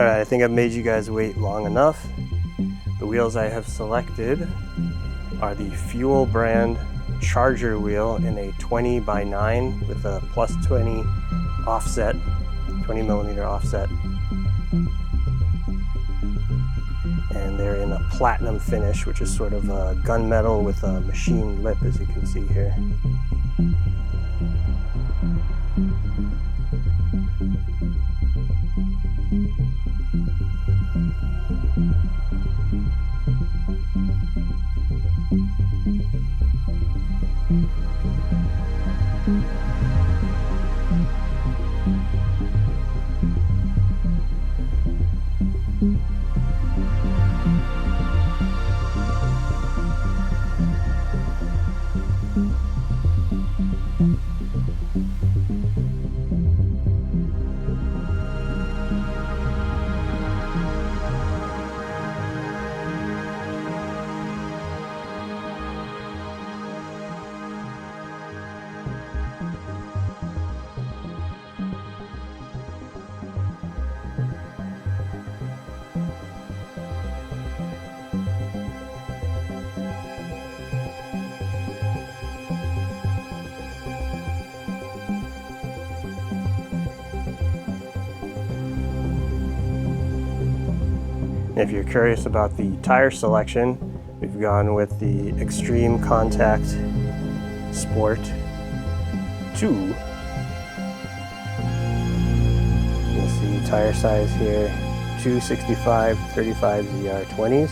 Alright, I think I've made you guys wait long enough. The wheels I have selected are the Fuel brand Charger wheel in a 20x9 with a plus 20 offset, 20mm offset. And they're in a platinum finish, which is sort of a gunmetal with a machined lip, as you can see here. If you're curious about the tire selection, we've gone with the Xtreme Contact Sport 2. You see tire size here, 265 35 ZR20s.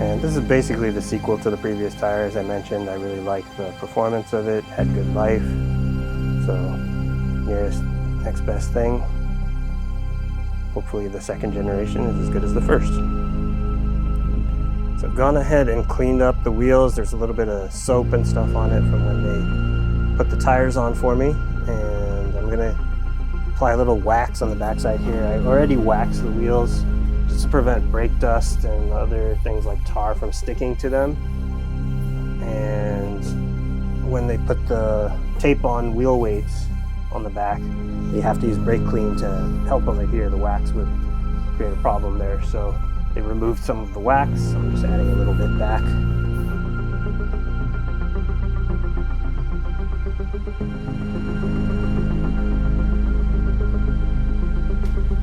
And this is basically the sequel to the previous tire. As I mentioned, I really like the performance of it, had good life. So here's next best thing. Hopefully the second generation is as good as the first. So I've gone ahead and cleaned up the wheels. There's a little bit of soap and stuff on it from when they put the tires on for me. And I'm gonna apply a little wax on the backside here. I already waxed the wheels just to prevent brake dust and other things like tar from sticking to them. And when they put the tape on wheel weights on the back, you have to use brake clean to help them adhere. The wax would create a problem there, so they removed some of the wax. I'm just adding a little bit back.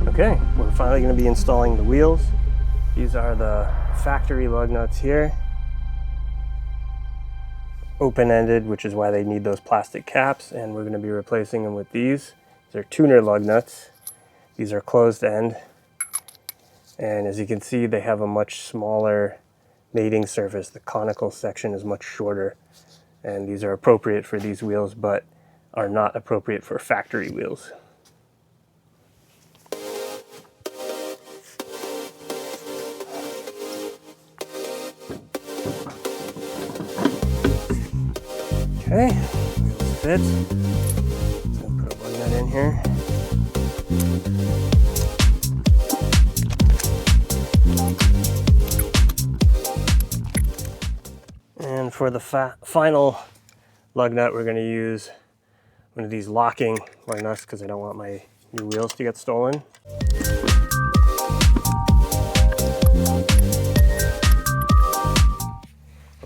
Okay, we're finally going to be installing the wheels. These are the factory lug nuts here. Open-ended, which is why they need those plastic caps, and we're going to be replacing them with these. They're tuner lug nuts. These are closed end, and as you can see, they have a much smaller mating surface. The conical section is much shorter, and these are appropriate for these wheels but are not appropriate for factory wheels. Okay, wheels fit. So I'll put a lug nut in here. And for the final lug nut, we're going to use one of these locking lug nuts because I don't want my new wheels to get stolen.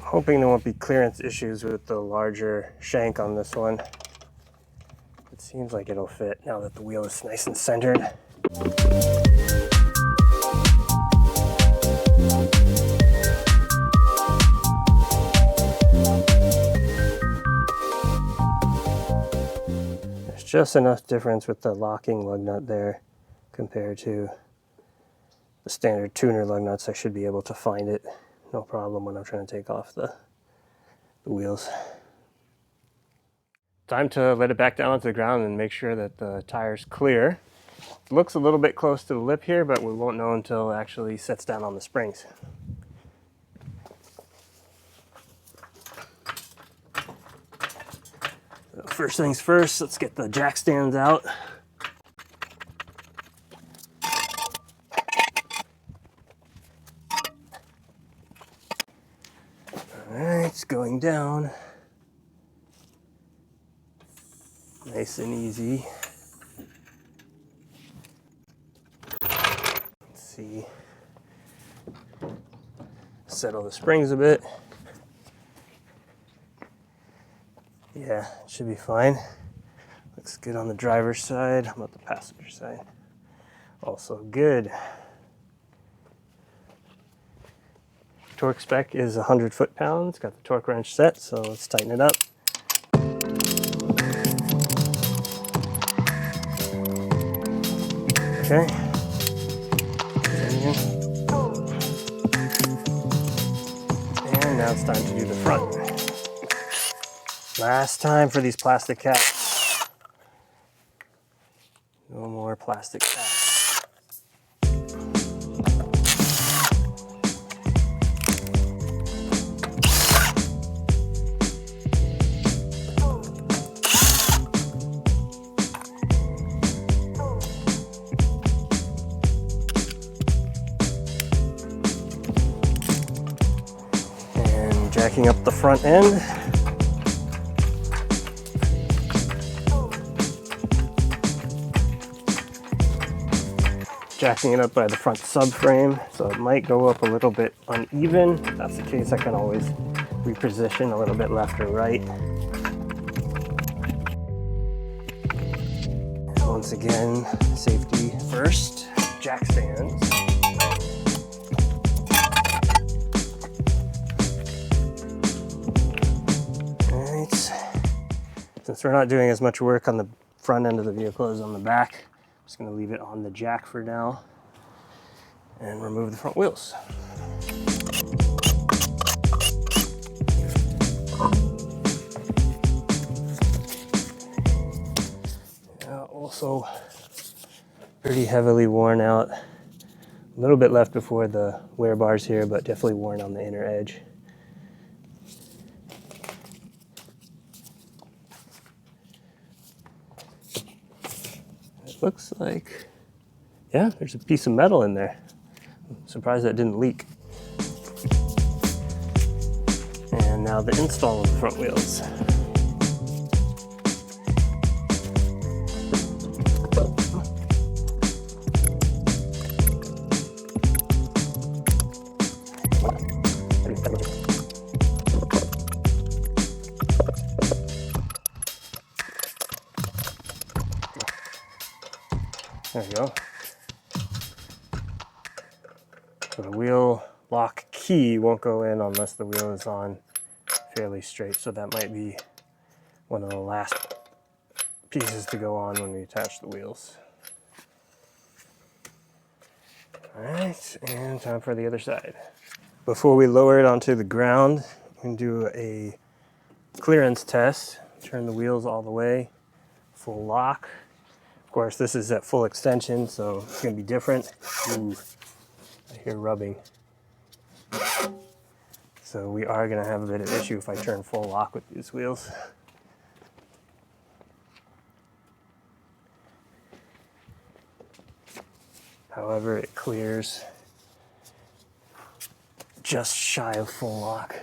Hoping there won't be clearance issues with the larger shank on this one. It seems like it'll fit now that the wheel is nice and centered. There's just enough difference with the locking lug nut there compared to the standard tuner lug nuts. I should be able to find it no problem when I'm trying to take off the wheels. Time to let it back down onto the ground and make sure that the tire's clear. It looks a little bit close to the lip here, but we won't know until it actually sets down on the springs. So first things first, let's get the jack stands out. Alright, it's going down. Nice and easy. Settle the springs a bit. Yeah, it should be fine. Looks good on the driver's side. How about the passenger side? Also good. Torque spec is 100 foot-pounds. Got the torque wrench set, so let's tighten it up. Okay. And now it's time to do the front. Last time for these plastic caps. No more plastic caps. And jacking up the front end. Jacking it up by the front subframe, so it might go up a little bit uneven. If that's the case, I can always reposition a little bit left or right. And once again, safety first. Jack stands. Alright. Since we're not doing as much work on the front end of the vehicle as on the back, just going to leave it on the jack for now and remove the front wheels. Also pretty heavily worn out. A little bit left before the wear bars here, but definitely worn on the inner edge. Looks like, yeah, there's a piece of metal in there. I'm surprised that didn't leak. And now the install of the front wheels. There we go. So the wheel lock key won't go in unless the wheel is on fairly straight. So that might be one of the last pieces to go on when we attach the wheels. All right, and time for the other side. Before we lower it onto the ground, we can do a clearance test. Turn the wheels all the way, full lock. Of course, this is at full extension, so it's going to be different. Ooh, I hear rubbing. So we are going to have a bit of issue if I turn full lock with these wheels. However, it clears just shy of full lock.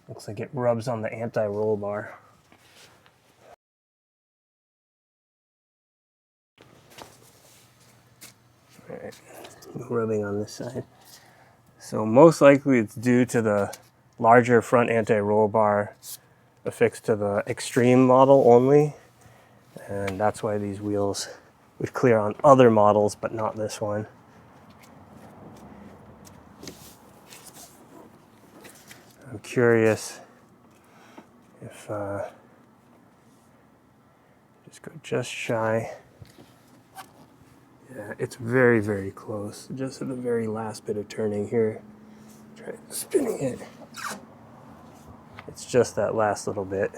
Looks like it rubs on the anti-roll bar. All right, rubbing on this side. So most likely it's due to the larger front anti-roll bar affixed to the Xtreme model only. And that's why these wheels would clear on other models, but not this one. I'm curious if, just go just shy. Yeah, it's very, very close. Just at the very last bit of turning here. Try spinning it. It's just that last little bit.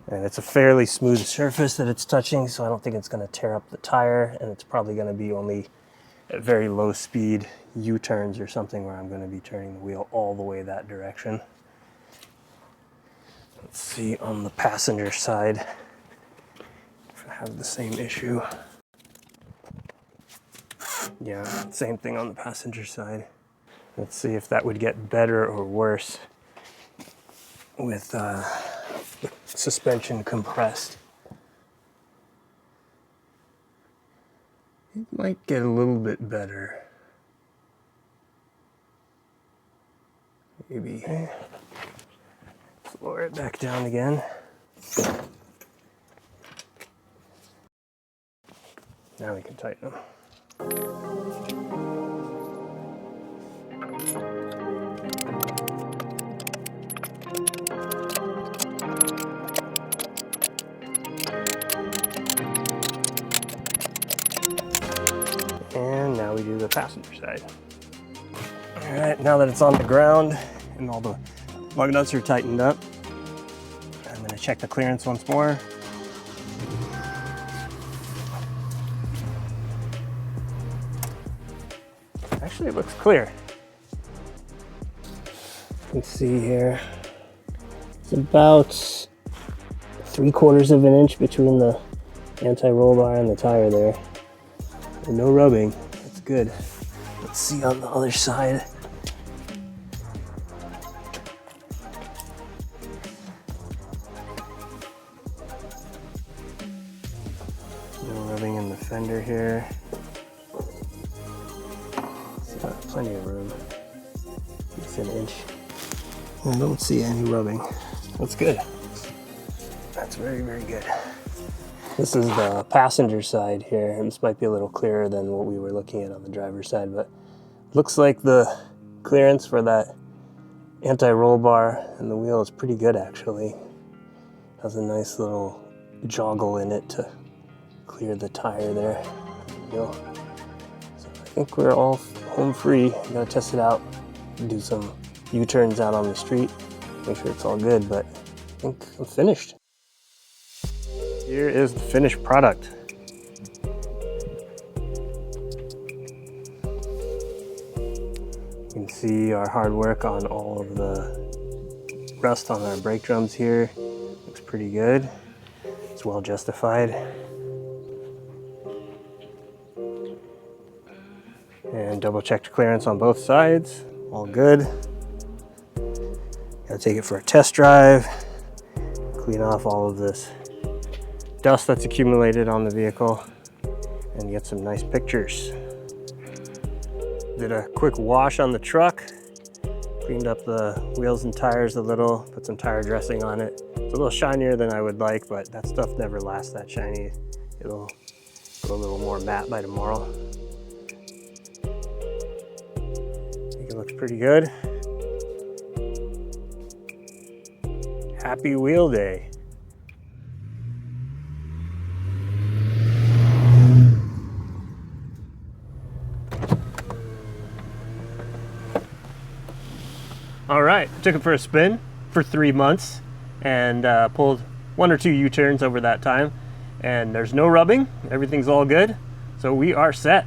And it's a fairly smooth surface that it's touching, so I don't think it's going to tear up the tire, and it's probably going to be only at very low speed U-turns or something where I'm going to be turning the wheel all the way that direction. Let's see on the passenger side if I have the same issue. Yeah, same thing on the passenger side. Let's see if that would get better or worse with the suspension compressed. It might get a little bit better. Maybe lower it back down again. Now we can tighten them. And now we do the passenger side. All right, now that it's on the ground and all the lug nuts are tightened up, I'm going to check the clearance once more. Actually, it looks clear. You can see here, it's about 3/4 of an inch between the anti-roll bar and the tire there. And no rubbing, that's good. Let's see on the other side. No rubbing in the fender here. Plenty of room. It's an inch. I don't see any rubbing. That's good. That's very, very good. This is the passenger side here. This might be a little clearer than what we were looking at on the driver's side, but looks like the clearance for that anti-roll bar and the wheel is pretty good actually. Has a nice little joggle in it to clear the tire there. So I think we're all home free. I'm gonna test it out, do some U-turns out on the street, make sure it's all good, but I think I'm finished. Here is the finished product. You can see our hard work on all of the rust on our brake drums here. Looks pretty good. It's well justified. And double checked clearance on both sides, all good. Gotta take it for a test drive, clean off all of this dust that's accumulated on the vehicle, and get some nice pictures. Did a quick wash on the truck, cleaned up the wheels and tires a little, put some tire dressing on it. It's a little shinier than I would like, but that stuff never lasts that shiny. It'll go a little more matte by tomorrow. Looks pretty good. Happy wheel day. All right, took it for a spin for 3 months and pulled 1 or 2 U-turns over that time. And there's no rubbing, everything's all good. So we are set.